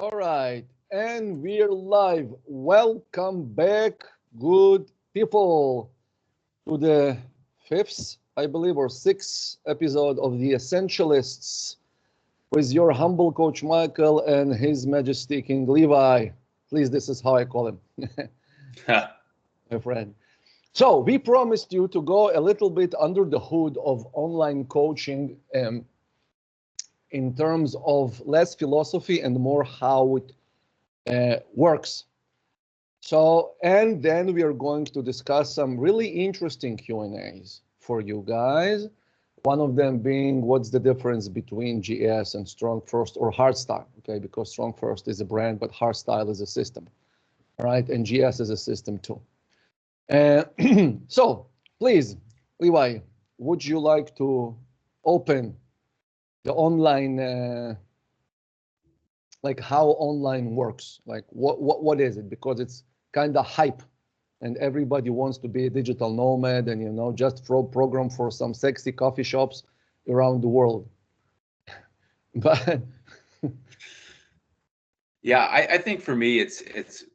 All right, and we're live. Welcome back, good people, to the fifth, I believe, or sixth episode of the Essentialists with your humble coach Michael and His Majesty King Levi. Please, this is how I call him, my friend. So we promised you to go a little bit under the hood of online coaching in terms of less philosophy and more how it works. So, and then we are going to discuss some really interesting Q&As for you guys. One of them being what's the difference between GS and Strong First or Hardstyle, okay? Because Strong First is a brand, but Hardstyle is a system, all right? And GS is a system too. So, please, Levi, would you like to open the online like how online works, like what is it, because it's kind of hype and everybody wants to be a digital nomad and just program for some sexy coffee shops around the world. But yeah, I think for me it's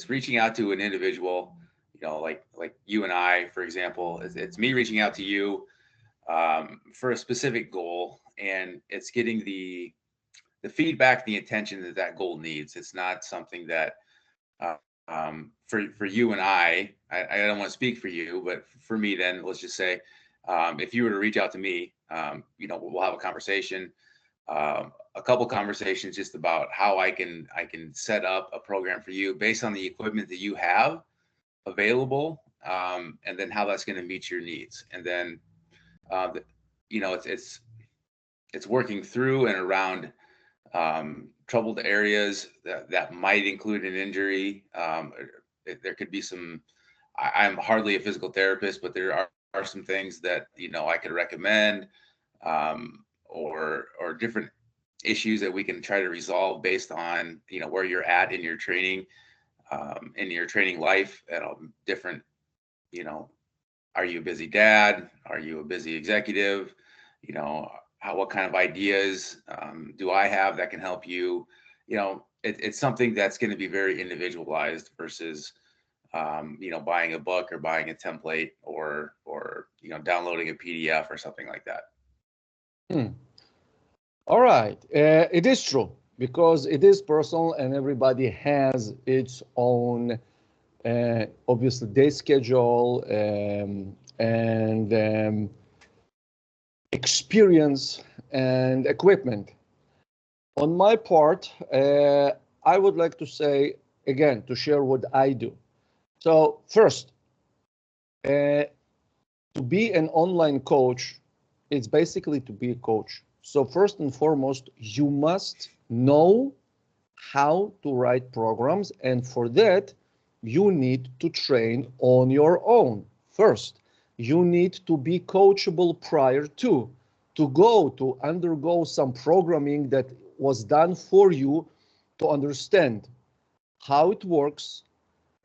reaching out to an individual, like you and I, for example. It's me reaching out to you for a specific goal, and it's getting the feedback, the attention that goal needs. It's not something that for you and I don't want to speak for you, but for me, then let's just say if you were to reach out to me, we'll have a conversation, a couple conversations just about how I can set up a program for you based on the equipment that you have available, and then how that's going to meet your needs. And then it's working through and around troubled areas that might include an injury. There could be some. I'm hardly a physical therapist, but there are some things that I could recommend, or different issues that we can try to resolve based on where you're at in your training life. Different. Are you a busy dad? Are you a busy executive? What kind of ideas do I have that can help you? It's something that's going to be very individualized versus, buying a book or buying a template or downloading a PDF or something like that. All right, it is true because it is personal and everybody has its own, obviously, day schedule and experience and equipment. On my part, I would like to say, again, to share what I do. So first, to be an online coach, it's basically to be a coach. So first and foremost, you must know how to write programs. And for that, you need to train on your own first. You need to be coachable prior to undergo some programming that was done for you to understand how it works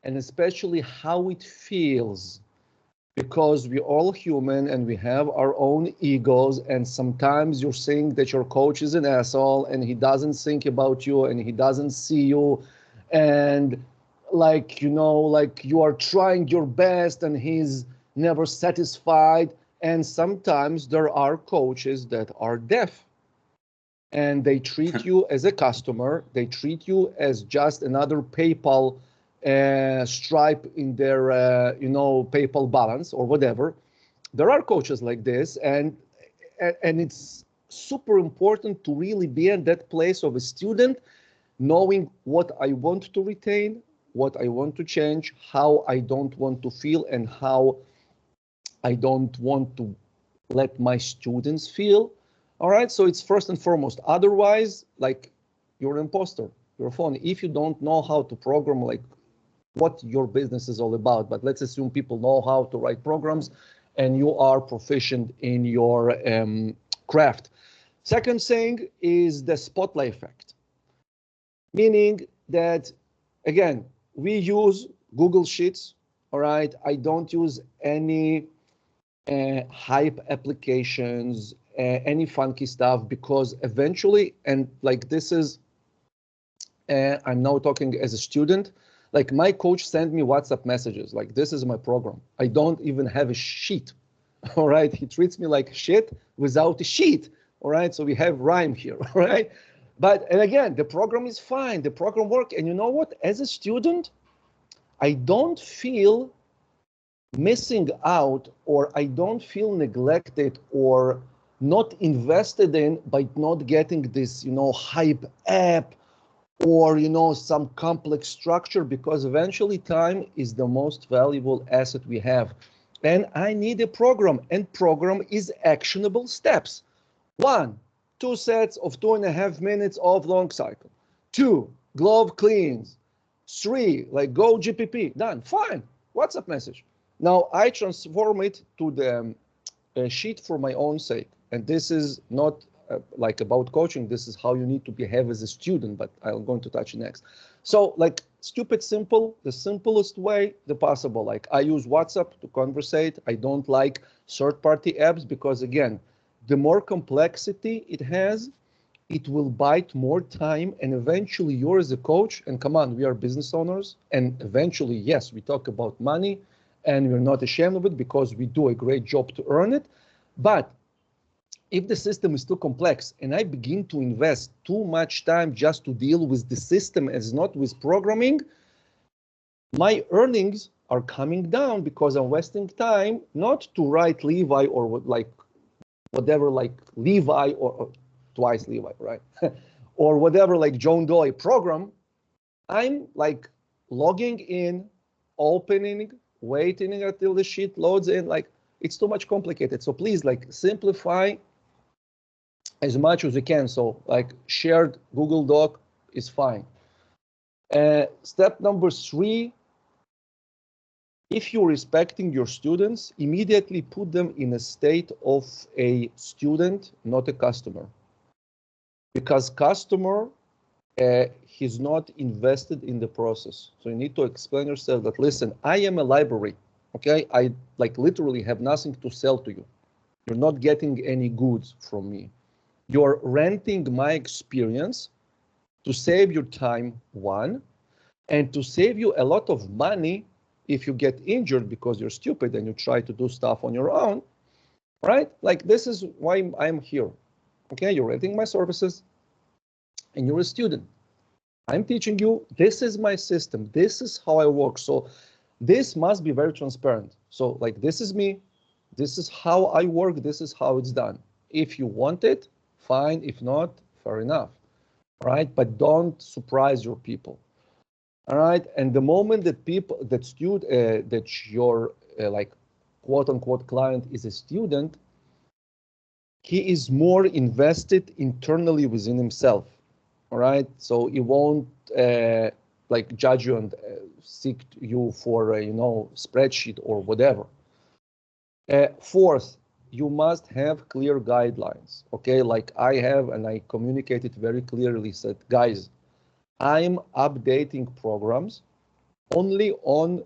and especially how it feels, because we're all human and we have our own egos, and sometimes you're saying that your coach is an asshole and he doesn't think about you and he doesn't see you, and like you are trying your best and he's never satisfied. And sometimes there are coaches that are deaf and they treat you as a customer. They treat you as just another PayPal stripe in their PayPal balance or whatever. There are coaches like this, and it's super important to really be in that place of a student, knowing what I want to retain, what I want to change, how I don't want to feel, and how I don't want to let my students feel. All right, so it's first and foremost. Otherwise, like, you're an imposter, you're a phony. If you don't know how to program, like what your business is all about, but let's assume people know how to write programs and you are proficient in your craft. Second thing is the spotlight effect, meaning that, again, we use Google Sheets, all right? I don't use any hype applications, any funky stuff, because eventually, and like this is I'm now talking as a student. Like my coach sent me WhatsApp messages, like this is my program. I don't even have a sheet, all right? He treats me like shit without a sheet, all right? So we have rhyme here, all right? But, and again, the program is fine, the program works. And you know what, as a student, I don't feel missing out, or I don't feel neglected or not invested in by not getting this, you know, hype app or, you know, some complex structure, because eventually time is the most valuable asset we have. And I need a program, and program is actionable steps. 1, 2 sets of 2.5 minutes of long cycle. 2, glove cleans. 3, like go GPP, done, fine, WhatsApp message. Now I transform it to the sheet for my own sake. And this is not like about coaching, this is how you need to behave as a student, but I'm going to touch next. So like stupid simple, the simplest way the possible. Like I use WhatsApp to conversate. I don't like third-party apps because again, the more complexity it has, it will bite more time, and eventually you're as a coach, and come on, we are business owners, and eventually, yes, we talk about money, and we're not ashamed of it because we do a great job to earn it. But if the system is too complex and I begin to invest too much time just to deal with the system as not with programming, my earnings are coming down because I'm wasting time not to write Levi or like whatever, like Levi or twice Levi, right? Or whatever, like John Doe program. I'm like logging in, opening, waiting until the sheet loads in. Like it's too much complicated. So please, like, simplify as much as you can. So like shared Google Doc is fine. Step number 3, if you're respecting your students, immediately put them in a state of a student, not a customer. Because customer, he's not invested in the process. So you need to explain yourself that, listen, I am a library, okay? I like literally have nothing to sell to you. You're not getting any goods from me. You're renting my experience to save your time, 1, and to save you a lot of money if you get injured because you're stupid and you try to do stuff on your own, right? Like this is why I'm here, okay? You're renting my services and you're a student. I'm teaching you, this is my system, this is how I work. So this must be very transparent. So like, this is me, this is how I work, this is how it's done. If you want it, fine. If not, fair enough, all right? But don't surprise your people, all right? And the moment that people, that your like quote unquote client is a student, he is more invested internally within himself, all right? So he won't like judge you and seek you for you know, spreadsheet or whatever. 4th, you must have clear guidelines, okay? Like I have, and I communicated very clearly, said, guys, I'm updating programs only on,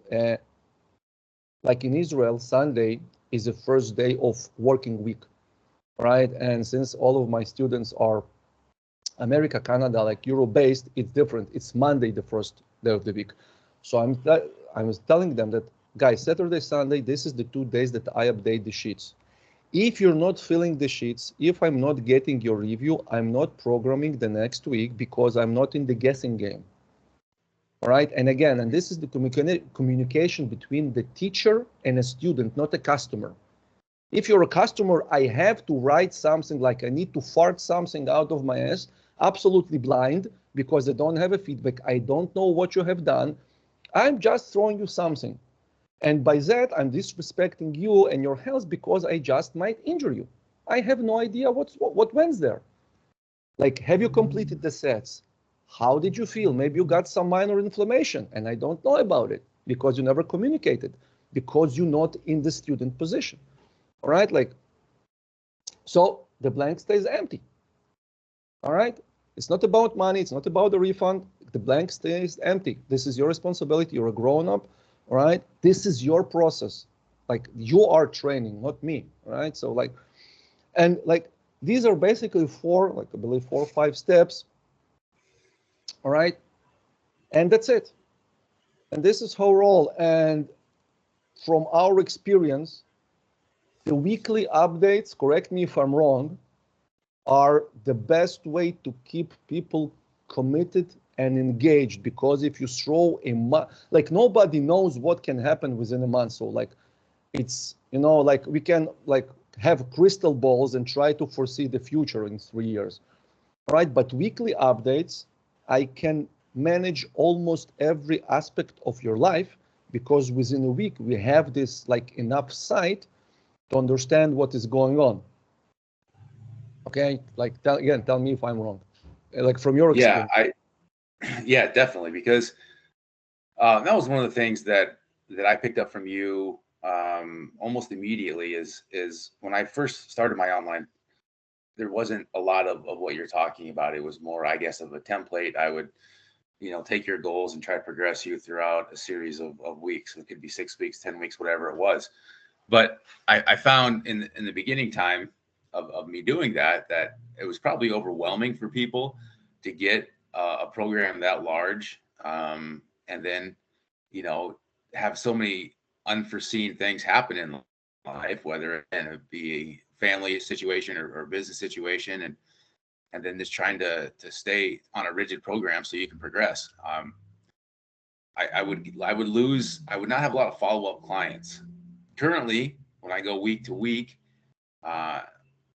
like in Israel, Sunday is the first day of working week, right? And since all of my students are America, Canada, like Euro-based, it's different. It's Monday, the first day of the week. So I was telling them that, guys, Saturday, Sunday, this is the 2 days that I update the sheets. If you're not filling the sheets, if I'm not getting your review, I'm not programming the next week because I'm not in the guessing game. All right. And again, and this is the communication between the teacher and a student, not a customer. If you're a customer, I have to write something like I need to fart something out of my ass, absolutely blind, because I don't have a feedback. I don't know what you have done. I'm just throwing you something. And by that, I'm disrespecting you and your health because I just might injure you. I have no idea what went there. Like, have you completed the sets? How did you feel? Maybe you got some minor inflammation and I don't know about it because you never communicated, because you're not in the student position. All right, like, so the blank stays empty. All right, it's not about money, it's not about the refund. The blank stays empty. This is your responsibility. You're a grown-up. All right, this is your process. Like, you are training, not me. All right, so like, and like, these are basically 4, like I believe 4 or 5 steps. All right, And that's it. And this is how we roll. And from our experience, the weekly updates, correct me if I'm wrong, are the best way to keep people committed and engaged, because if you throw a month, like nobody knows what can happen within a month. So like it's, like we can like have crystal balls and try to foresee the future in 3 years, right? But weekly updates, I can manage almost every aspect of your life, because within a week we have this like enough sight to understand what is going on. Okay, like tell me if I'm wrong, like from your experience. Yeah, definitely, because that was one of the things that I picked up from you almost immediately is when I first started my online, there wasn't a lot of what you're talking about. It was more, I guess, of a template. I would, take your goals and try to progress you throughout a series of weeks. It could be 6 weeks, 10 weeks, whatever it was. But I found in the beginning time of me doing that it was probably overwhelming for people to get a program that large, and then have so many unforeseen things happen in life, whether it be a family situation or business situation, and then just trying to stay on a rigid program so you can progress. I would not have a lot of follow-up clients. Currently, when I go week to week,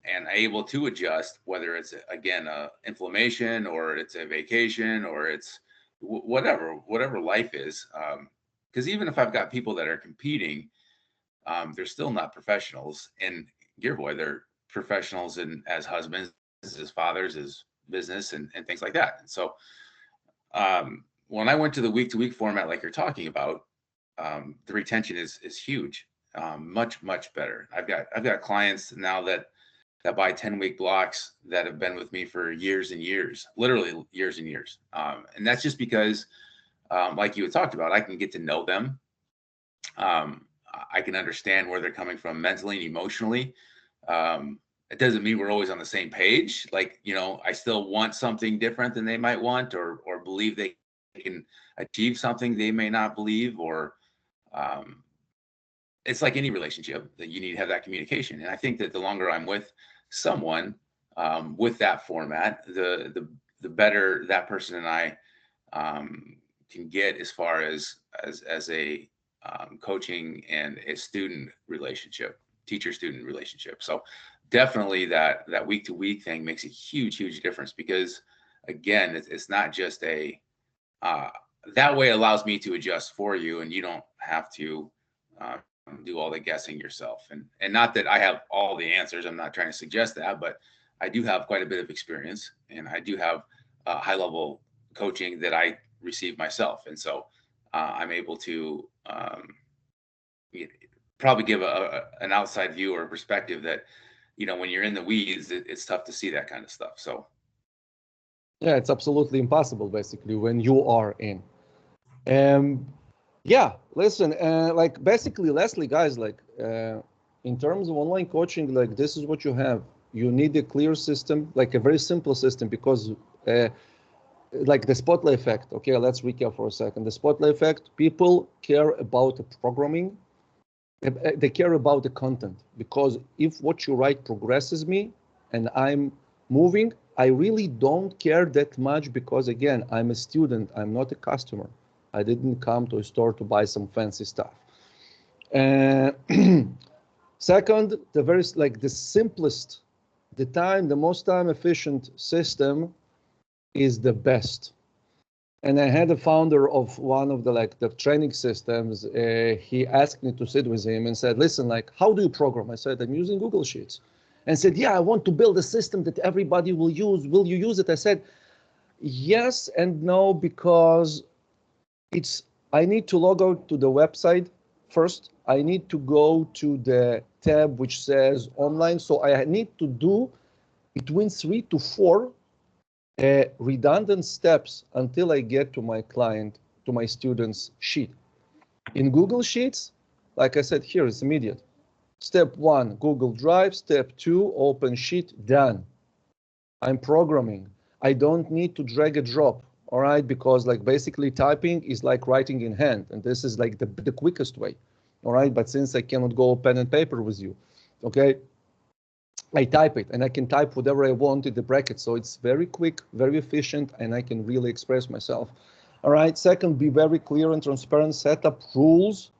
and able to adjust, whether it's again a inflammation or it's a vacation or it's whatever life is, because even if I've got people that are competing, they're still not professionals in Girevoy. They're professionals as husbands, as fathers, as business, and things like that. And so when I went to the week-to-week format like you're talking about, the retention is huge, much better. I've got clients now that buy 10-week blocks that have been with me for years and years, literally years and years. And that's just because, like you had talked about, I can get to know them. I can understand where they're coming from mentally and emotionally. It doesn't mean we're always on the same page. Like, I still want something different than they might want, or believe they can achieve something they may not believe, or it's like any relationship that you need to have that communication. And I think that the longer I'm with someone with that format, the better that person and I can get as far as a coaching and a student relationship, teacher-student relationship. So definitely that week to week thing makes a huge difference, because again, it's not just that way allows me to adjust for you, and you don't have to do all the guessing yourself. And not that I have all the answers. I'm not trying to suggest that, but I do have quite a bit of experience, and I do have high level coaching that I receive myself. And so I'm able to probably give an outside view or a perspective that, when you're in the weeds, it's tough to see that kind of stuff. So. Yeah, it's absolutely impossible, basically, when you are in. Yeah, listen, like basically, Leslie, guys, like in terms of online coaching, like this is what you have. You need a clear system, like a very simple system, because like the spotlight effect. Okay, let's recap for a second. The spotlight effect, people care about the programming. They care about the content, because if what you write progresses me and I'm moving, I really don't care that much, because again, I'm a student, I'm not a customer. I didn't come to a store to buy some fancy stuff. Second, the simplest, the most time efficient system is the best. And I had a founder of one of the training systems. He asked me to sit with him and said, listen, like, how do you program? I said, I'm using Google Sheets. And said, yeah, I want to build a system that everybody will use. Will you use it? I said, yes and no, because I need to log out to the website first. I need to go to the tab which says online. So I need to do between 3 to 4 redundant steps until I get to my client, to my student's sheet. In Google Sheets, like I said, here it's immediate. Step 1, Google Drive. Step 2, open sheet, done. I'm programming. I don't need to drag and drop. all right? Because like basically typing is like writing in hand, and this is like the quickest way, all right? But since I cannot go pen and paper with you, okay, I type it, and I can type whatever I want in the bracket. So it's very quick, very efficient, and I can really express myself. All right. Second, be very clear and transparent. Set up rules,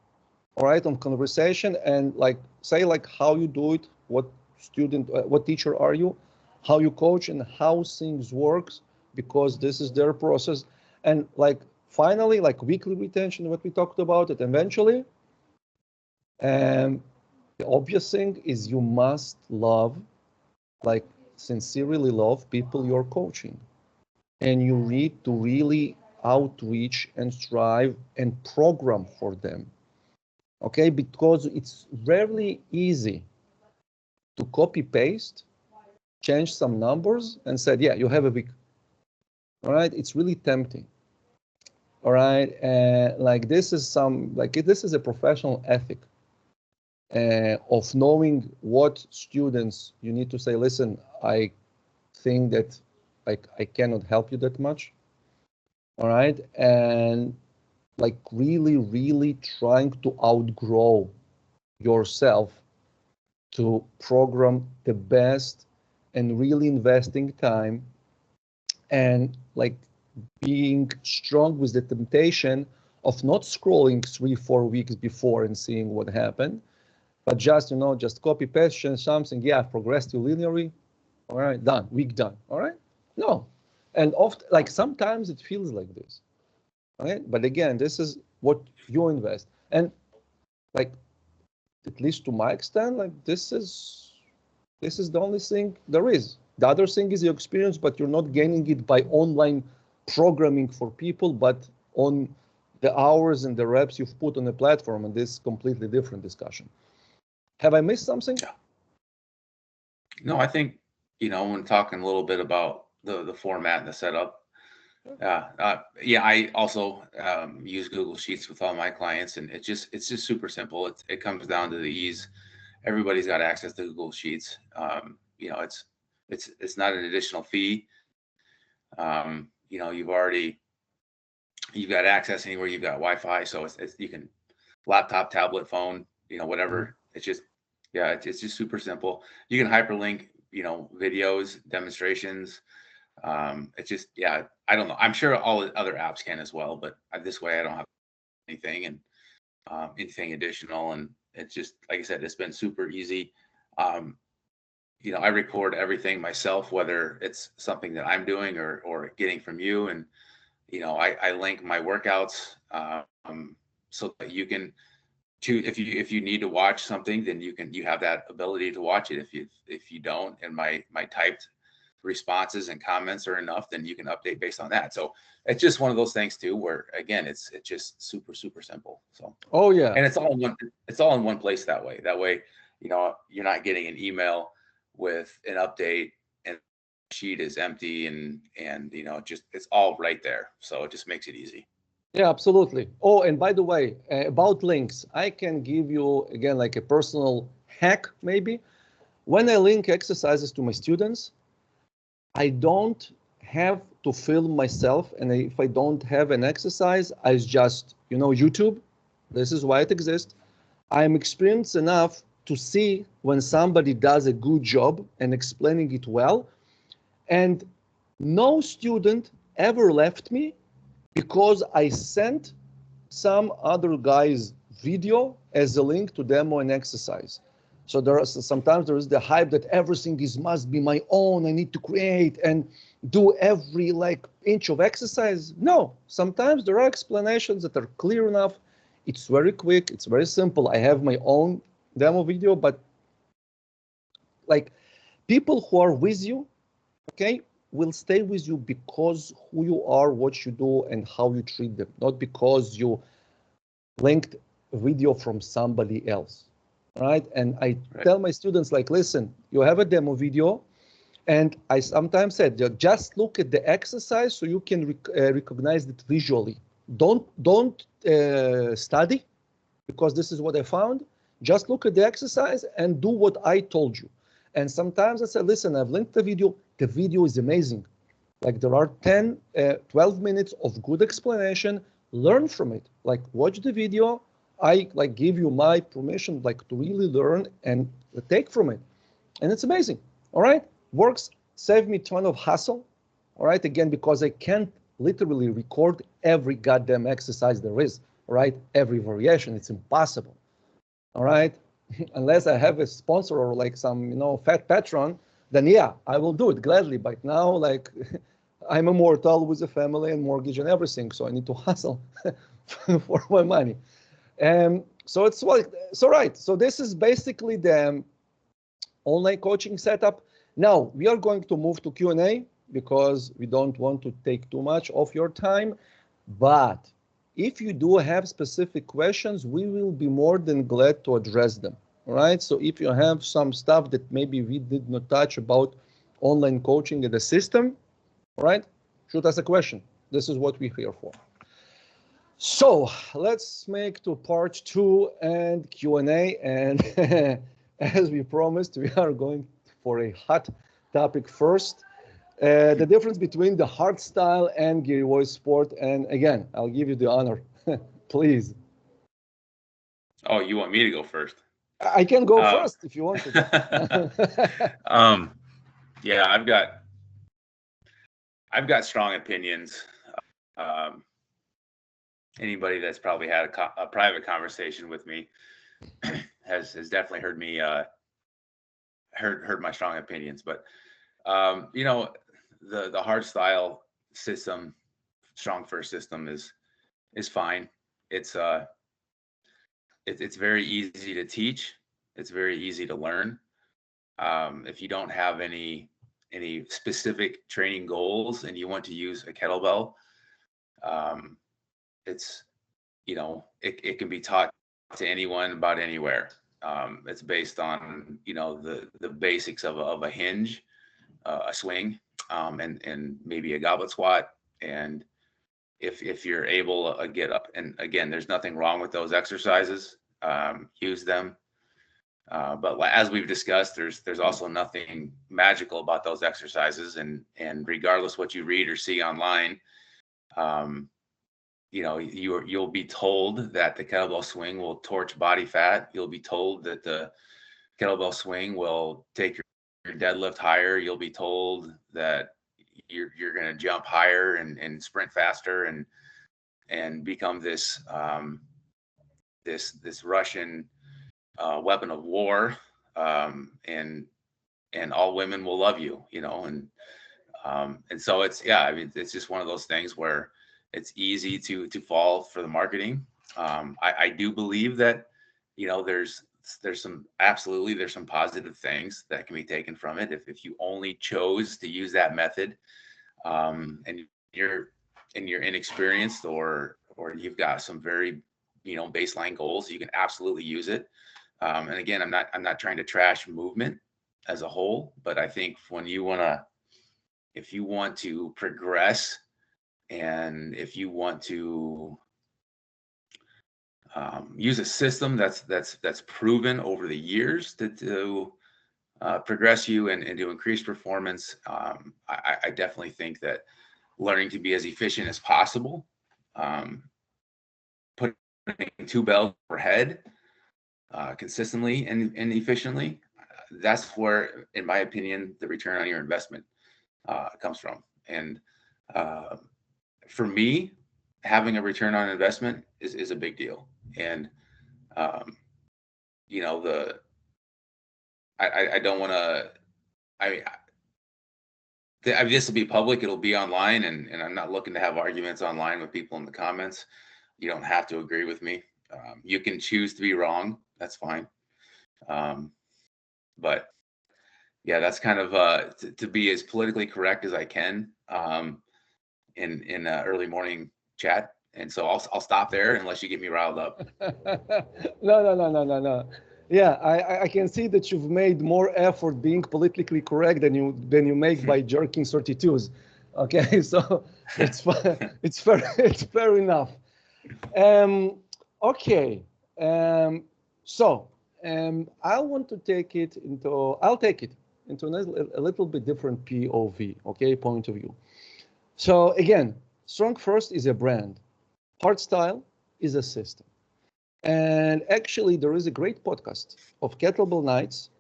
all right, on conversation, and like say like how you do it, what student, what teacher are you, how you coach, and how things works, because this is their process. And like finally, like weekly retention, what we talked about it eventually. The obvious thing is you must love, like sincerely love people you're coaching. And you need to really outreach and strive and program for them. Okay, because it's rarely easy to copy paste, change some numbers and said, yeah, you have a week. All right, it's really tempting. All right, like this is this is a professional ethic. Of knowing what students you need to say, listen, I think that I cannot help you that much. All right. And like really trying to outgrow yourself to program the best and really investing time and like being strong with the temptation of not scrolling 3-4 weeks before and seeing what happened. But just, you know, just copy paste, change something. Yeah, I've progressed you linearly. All right, done, week done. All right. No. And often, like sometimes it feels like this. All right. But again, this is what you invest. And like, at least to my extent, like this is the only thing there is. The other thing is your experience, but you're not gaining it by online programming for people, but on the hours and the reps you've put on the platform. And this is completely different discussion. Have I missed something? Yeah. No, I think, you know, when talking a little bit about the format and the setup, yeah, I also use Google Sheets with all my clients, and it's just super simple. It comes down to the ease. Everybody's got access to Google Sheets. You know, it's not an additional fee. You know, you've got access anywhere. You've got Wi-Fi, so it's you can laptop, tablet, phone, you know, whatever. It's just, yeah, it's just super simple. You can hyperlink, you know, videos, demonstrations. It's just, yeah, I don't know. I'm sure all the other apps can as well, but this way I don't have anything and anything additional. And it's just, like I said, it's been super easy. You know, I record everything myself, whether it's something that I'm doing or getting from you. And, you know, I link my workouts so that you can, if you need to watch something, then you have that ability to watch it. If you don't, and my typed responses and comments are enough, then you can update based on that. So it's just one of those things too, where again, it's just super simple. So oh yeah, and it's all in one place that way. That way, you know, you're not getting an email with an update and the sheet is empty and you know, just it's all right there. So it just makes it easy. yeah, absolutely. Oh, and by the way, about links, I can give you again like a personal hack maybe. When I link exercises to my students, I don't have to film myself, and if I don't have an exercise, I just, you know, YouTube. This is why it exists. I'm experienced enough to see when somebody does a good job and explaining it well. And no student ever left me because I sent some other guy's video as a link to demo and exercise. So sometimes there is the hype that everything must be my own. I need to create and do every like inch of exercise. No, sometimes there are explanations that are clear enough. It's very quick. It's very simple. I have my own demo video, but like people who are with you, okay, will stay with you because who you are, what you do, and how you treat them, not because you linked a video from somebody else, right? And I tell my students, like, listen, you have a demo video, and I sometimes said, just look at the exercise so you can recognize it visually. Don't study, because this is what I found. Just look at the exercise and do what I told you. And sometimes I said, listen, I've linked the video. The video is amazing. Like there are 10, 12 minutes of good explanation. Learn from it. Like watch the video. I like give you my permission like to really learn and take from it. And it's amazing. All right. Works. Save me a ton of hassle. All right. Again, because I can't literally record every goddamn exercise there is. All right. Every variation. It's impossible. All right. Unless I have a sponsor or like some, fat patron, then yeah, I will do it gladly. But now, like, I'm immortal with a family and mortgage and everything, so I need to hustle for my money. So it's like, so right. So this is basically the online coaching setup. Now we are going to move to Q&A because we don't want to take too much of your time. But if you do have specific questions, we will be more than glad to address them. All right. So if you have some stuff that maybe we did not touch about online coaching and the system, all right, shoot us a question. This is what we're here for. So let's make to part 2 and Q&A. And as we promised, we are going for a hot topic first. The difference between the hard style and Girevoy sport. And again, I'll give you the honor, please. Oh, you want me to go first? I can go first if you want to. Yeah, I've got strong opinions. Anybody that's probably had a private conversation with me has definitely heard me heard my strong opinions. But the hard style system, strong first system is fine. It's very easy to teach. It's very easy to learn. If you don't have any specific training goals and you want to use a kettlebell, it's it can be taught to anyone about anywhere. It's based on the basics of a hinge, a swing, and maybe a goblet squat. And if you're able to get up, and again, there's nothing wrong with those exercises. Use them. But as we've discussed, there's also nothing magical about those exercises, and regardless what you read or see online, you'll be told that the kettlebell swing will torch body fat. You'll be told that the kettlebell swing will take your deadlift higher. You'll be told that you're going to jump higher and sprint faster and become this this Russian weapon of war, and all women will love you, and so it's just one of those things where it's easy to fall for the marketing. I do believe that there's some positive things that can be taken from it if you only chose to use that method, and you're inexperienced or you've got some very baseline goals. You can absolutely use it. And again, I'm not trying to trash movement as a whole, but I think if you want to progress, and if you want to use a system that's proven over the years to progress you and to increase performance, I definitely think that learning to be as efficient as possible, putting 2 bells per head consistently and efficiently, that's where, in my opinion, the return on your investment comes from. And for me, having a return on investment is a big deal. And I don't want to. This will be public. It'll be online, and I'm not looking to have arguments online with people in the comments. You don't have to agree with me. You can choose to be wrong. That's fine. But yeah, that's kind of to be as politically correct as I can in early morning chat. And so I'll stop there unless you get me riled up. No. Yeah, I can see that you've made more effort being politically correct than you make by jerking 32s. Okay, so it's fair enough. Okay, so I'll take it into a little bit different POV, okay, point of view. So again, Strong First is a brand. Hardstyle is a system. And actually, there is a great podcast of Kettlebell Nights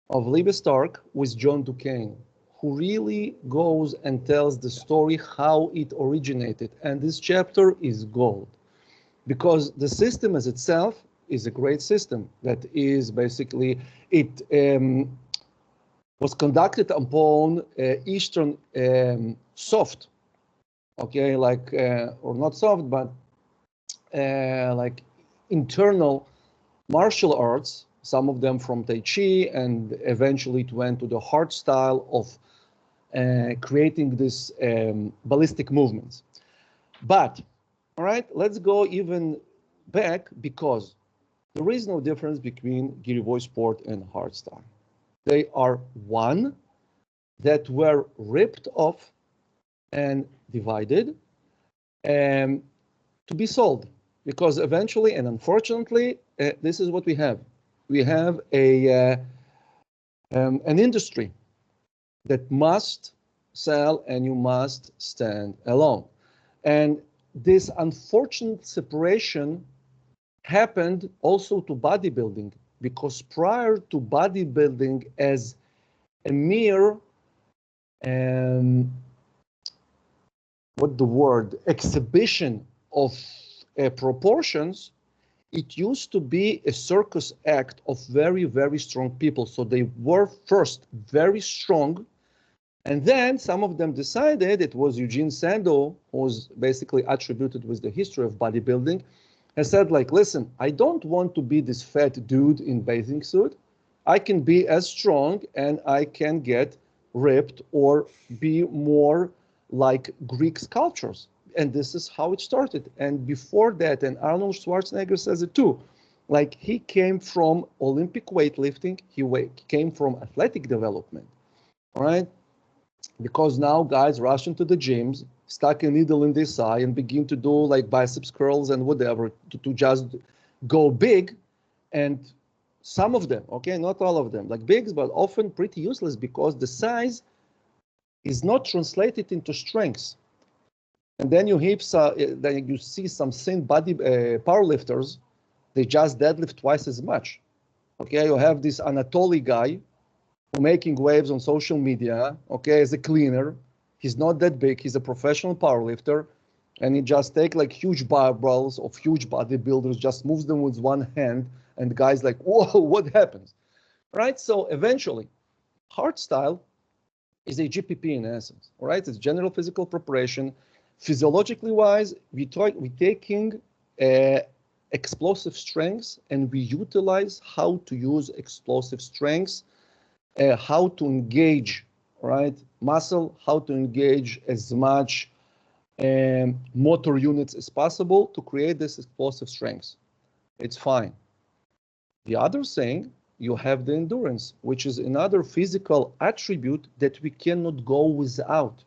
of Libby Stark with John Duquesne, who really goes and tells the story how it originated. And this chapter is gold because the system as itself is a great system that is basically, it was conducted upon Eastern soft, okay, like, or not soft, but like internal martial arts, some of them from Tai Chi, and eventually it went to the hard style of creating this ballistic movements. But, all right, let's go even back, because there is no difference between Girevoy Sport and hardstyle. They are one that were ripped off and divided to be sold, because eventually, and unfortunately, this is what we have. We have an industry that must sell, and you must stand alone. And this unfortunate separation happened also to bodybuilding, because prior to bodybuilding as a mere exhibition of proportions, it used to be a circus act of very, very strong people. So they were first very strong, and then some of them decided, it was Eugene Sando, who was basically attributed with the history of bodybuilding, and said, like, listen, I don't want to be this fat dude in bathing suit. I can be as strong and I can get ripped or be more like Greek sculptures. And this is how it started. And before that, and Arnold Schwarzenegger says it too, like, he came from Olympic weightlifting, he came from athletic development, all right? Because now guys rush into the gyms, stuck a needle in this eye, and begin to do like biceps curls and whatever to just go big. And some of them, okay, not all of them, like bigs, but often pretty useless, because the size is not translated into strengths. And then you then you see some thin body powerlifters, they just deadlift twice as much. Okay, you have this Anatoly guy who making waves on social media, okay, as a cleaner. He's not that big, he's a professional powerlifter, and he just take like huge barbells of huge bodybuilders, just moves them with one hand, and the guy's like, whoa, what happens? Right? So eventually, hardstyle is a GPP in essence, all right? It's general physical preparation. Physiologically wise, we're taking explosive strengths, and we utilize how to use explosive strengths, how to engage, right, muscle, how to engage as much motor units as possible to create this explosive strengths. It's fine. The other thing, you have the endurance, which is another physical attribute that we cannot go without,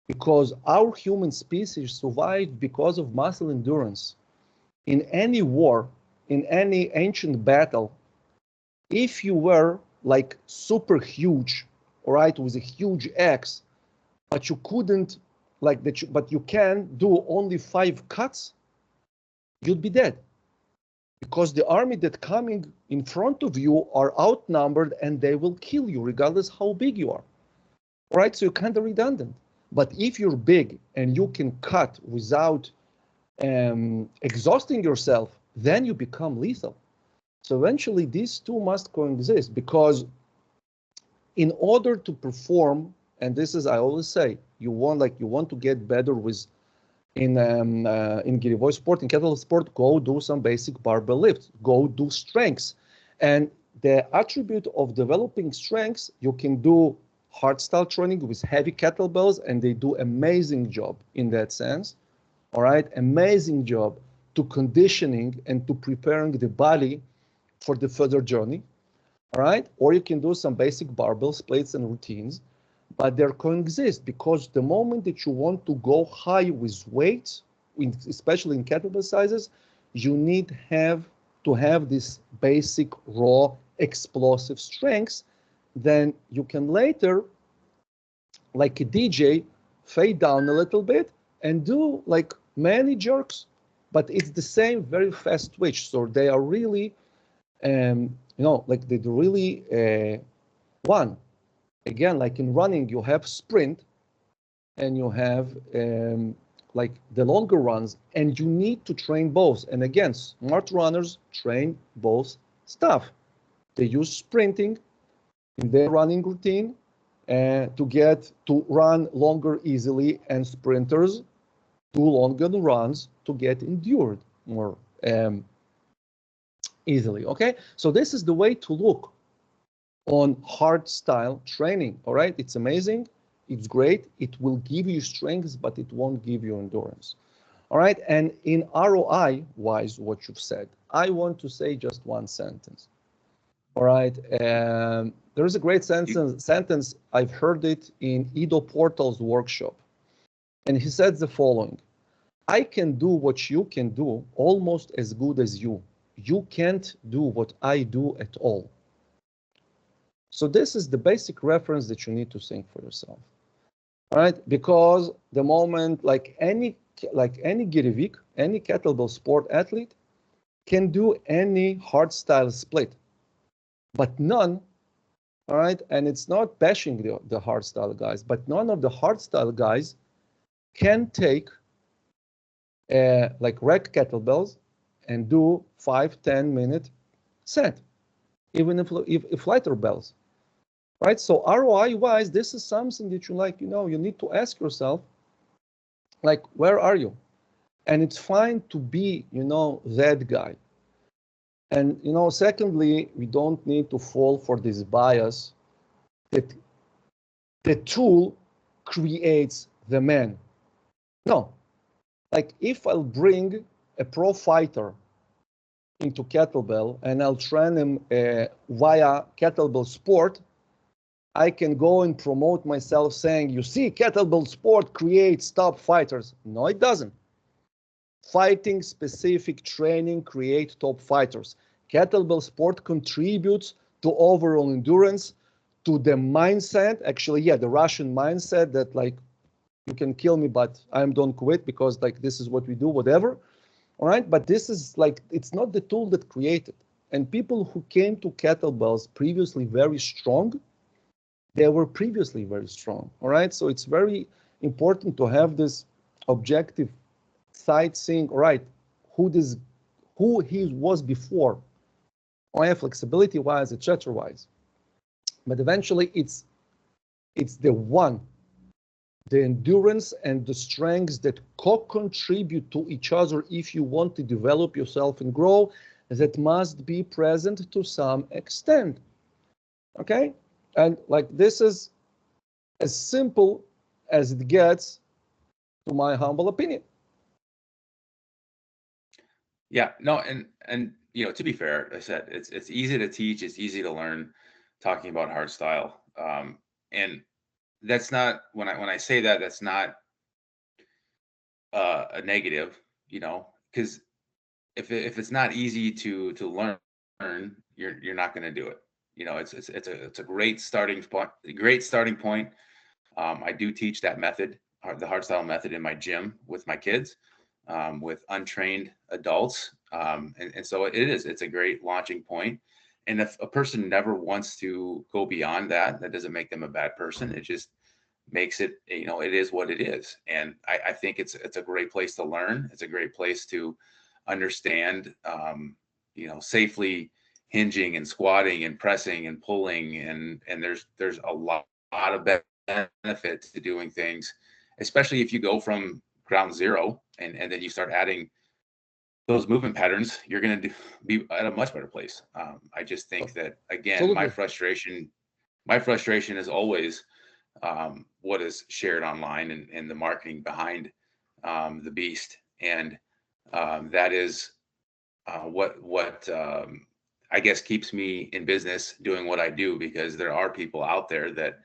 because our human species survived because of muscle endurance. In any war, in any ancient battle, if you were like super huge, all right, with a huge axe, but you couldn't, like that, but you can do only 5 cuts, you'd be dead, because the army that coming in front of you are outnumbered and they will kill you regardless how big you are. All right, so you're kind of redundant. But if you're big and you can cut without exhausting yourself, then you become lethal. So eventually these two must coexist, because in order to perform, and this is, I always say, you want to get better with in Girevoy Sport, in Kettlebell Sport, go do some basic barbell lifts, go do strengths. And the attribute of developing strengths, you can do hardstyle training with heavy kettlebells, and they do amazing job in that sense. All right, amazing job to conditioning and to preparing the body for the further journey. All right, or you can do some basic barbell splits and routines, but they're coexist, because the moment that you want to go high with weights, especially in kettlebell sizes, you need to have this basic raw explosive strengths. Then you can later, like a DJ, fade down a little bit, and do like many jerks, but it's the same very fast twitch. So they are really, like they really one. Again, like in running, you have sprint and you have like the longer runs, and you need to train both. And again, smart runners train both stuff. They use sprinting in their running routine to run longer easily, and sprinters do longer runs to get endured more easily. Okay, so this is the way to look on hard style training. All right, it's amazing, it's great, it will give you strength, but it won't give you endurance. All right, and in ROI wise, what you've said, I want to say just one sentence. All right, there is a great sentence, I've heard it in Ido Portal's workshop, and he said the following: I can do what you can do almost as good as you. You can't do what I do at all. So this is the basic reference that you need to think for yourself. All right, because the moment, like any Girevoy, any kettlebell sport athlete can do any hardstyle split, but none, all right, and it's not bashing the hardstyle guys, but none of the hardstyle guys can take like rack kettlebells and do 5-10 minute set, even if lighter bells, right? So ROI wise, this is something that you need to ask yourself, like, where are you? And it's fine to be, that guy. And, secondly, we don't need to fall for this bias that the tool creates the man. No, like if I'll bring a pro fighter into kettlebell and I'll train him via Kettlebell Sport, I can go and promote myself saying, you see, Kettlebell Sport creates top fighters. No, it doesn't. Fighting specific training creates top fighters. Kettlebell Sport contributes to overall endurance, to the mindset, actually, yeah, the Russian mindset that like, you can kill me, but I don't quit because like this is what we do, whatever. All right, but this is like, it's not the tool that created. And people who came to kettlebells previously very strong, they were previously very strong. All right, so it's very important to have this objective side seeing, all right, who he was before, flexibility wise, etc. wise. But eventually it's the endurance and the strengths that co-contribute to each other if you want to develop yourself and grow, that must be present to some extent. Okay, and like this is as simple as it gets, to my humble opinion. Yeah, no, and to be fair, I said it's easy to teach, it's easy to learn, talking about hard style, and that's not, when I say that, that's not a negative, because if it's not easy to learn, you're not going to do it. It's a great starting point. I do teach that method, the hardstyle method, in my gym with my kids, with untrained adults, and so it's a great launching point. And if a person never wants to go beyond that, that doesn't make them a bad person. It just makes it, it is what it is. And I think it's a great place to learn. It's a great place to understand, safely hinging and squatting and pressing and pulling. And there's a lot of benefit to doing things, especially if you go from ground zero and then you start adding those movement patterns, you're going to be at a much better place. I just think that, again, Totally. my frustration is always what is shared online and the marketing behind the beast. And that is what I guess keeps me in business doing what I do, because there are people out there that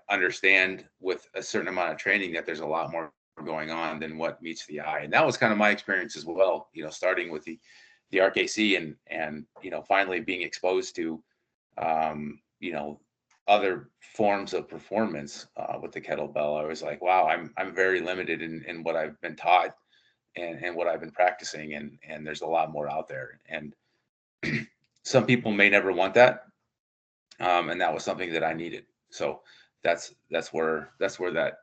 understand with a certain amount of training that there's a lot more going on than what meets the eye. And that was kind of my experience as well, starting with the RKC and finally being exposed to other forms of performance with the kettlebell, I was like, wow, I'm very limited in what I've been taught and what I've been practicing, and there's a lot more out there. And some people may never want that, and that was something that I needed. So that's where that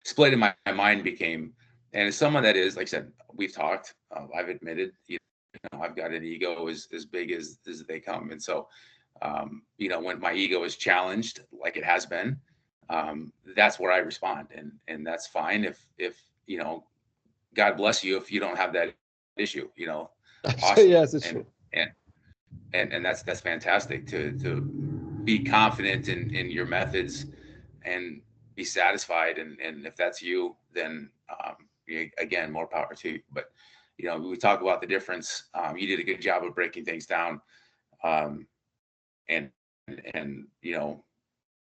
split in my mind became. And as someone that is, like I said, we've talked, I've admitted, I've got an ego as big as they come. And so, when my ego is challenged, like it has been, that's where I respond. And that's fine. If God bless you, if you don't have that issue, awesome. Yes, it's true. And that's fantastic to be confident in your methods and be satisfied. And if that's you, then again, more power to you. But we talk about the difference. You did a good job of breaking things down, and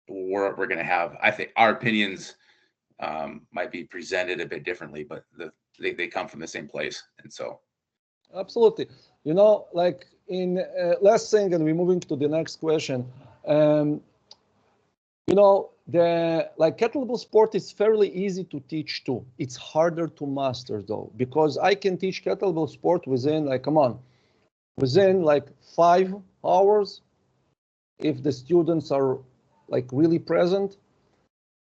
we're going to have, I think, our opinions might be presented a bit differently, but they come from the same place. And so Absolutely. Like in last thing, and we're moving to the next question. The kettlebell sport is fairly easy to teach too. It's harder to master though, because I can teach kettlebell sport within 5 hours. If the students are really present,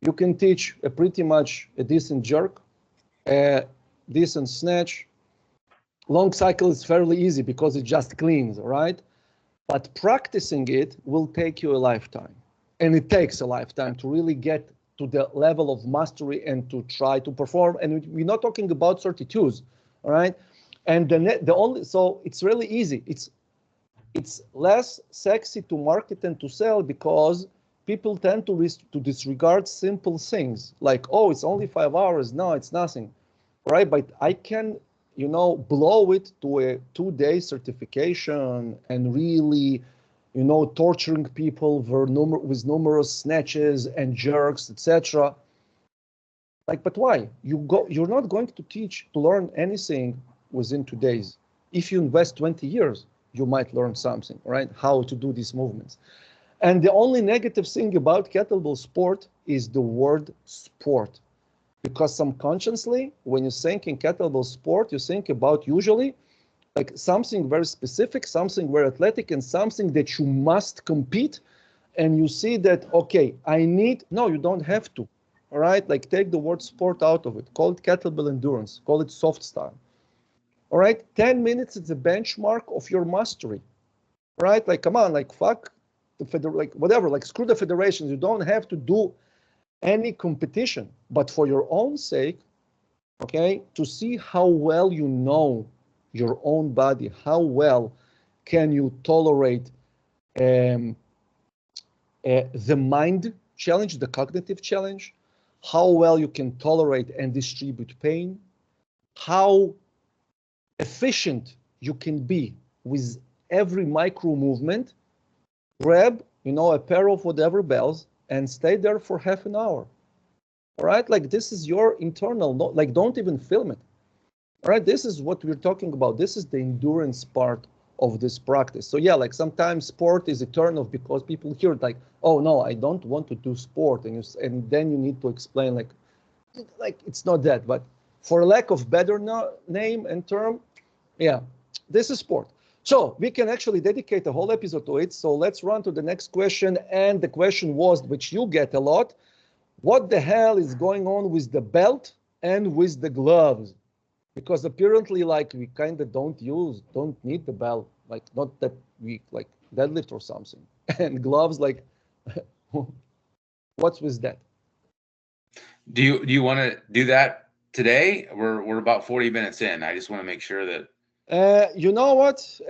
you can teach pretty much a decent jerk, a decent snatch. Long cycle is fairly easy because it just cleans, right? But practicing it will take you a lifetime. And it takes a lifetime to really get to the level of mastery and to try to perform. And we're not talking about 32s, all right? And so it's really easy. It's less sexy to market and to sell because people tend to disregard simple things like, oh, it's only 5 hours. No, it's nothing, right? But I can, blow it to a 2-day certification and really, torturing people with numerous snatches and jerks, etc. But why? You're not going to learn anything within 2 days. If you invest 20 years, you might learn something, right? How to do these movements. And the only negative thing about kettlebell sport is the word sport. Because subconsciously, when you think in kettlebell sport, you think about usually something very specific, something very athletic, and something that you must compete. And you see that, okay, no, you don't have to, all right? Take the word sport out of it. Call it kettlebell endurance. Call it soft style. All right, 10 minutes is the benchmark of your mastery, right? Come on, fuck the whatever, screw the federations. You don't have to do any competition, but for your own sake, okay, to see how well you know your own body, how well can you tolerate the mind challenge, the cognitive challenge, how well you can tolerate and distribute pain, how efficient you can be with every micro movement. Grab, a pair of whatever bells and stay there for half an hour. All right, this is your internal, don't even film it. All right, this is what we're talking about. This is the endurance part of this practice. So yeah, sometimes sport is a turn off because people hear it oh no, I don't want to do sport, and then you need to explain it's not that. But for lack of better name and term, yeah, this is sport. So we can actually dedicate a whole episode to it. So let's run to the next question. And the question was, which you get a lot, what the hell is going on with the belt and with the gloves? Because apparently, we kind of don't need the belt, not that we deadlift or something. And gloves, what's with that? Do you want to do that today? We're about 40 minutes in. I just want to make sure that. You know what?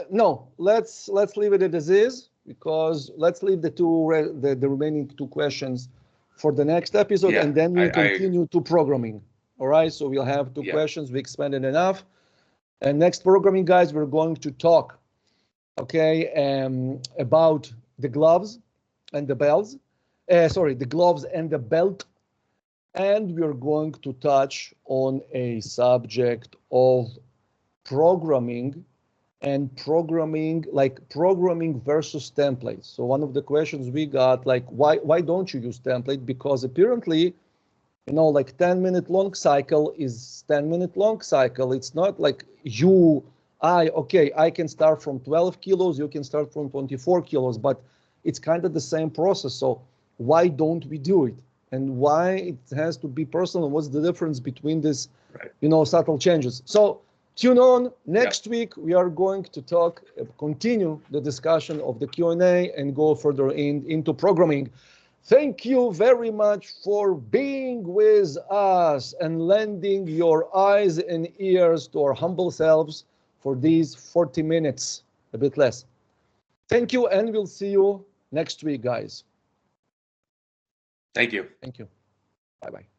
No, let's leave it as is, because let's leave the remaining 2 questions for the next episode, and then we'll continue to programming. All right, so we'll have 2 questions. We expanded enough. And next programming, guys, we're going to talk, okay, about the gloves and the bells. The gloves and the belt. And we're going to touch on a subject of programming and programming, like programming versus templates. So one of the questions we got, like, why don't you use template? Because apparently, you know, like 10-minute long cycle is 10-minute long cycle. It's not like okay, I can start from 12 kilos, you can start from 24 kilos, but it's kind of the same process. So why don't we do it? And why it has to be personal? What's the difference between this, you know, subtle changes? So tune on. Next week, we are going to talk, continue the discussion of the Q&A and go further into programming. Thank you very much for being with us and lending your eyes and ears to our humble selves for these 40 minutes, a bit less. Thank you, and we'll see you next week, guys. Thank you. Thank you. Bye-bye.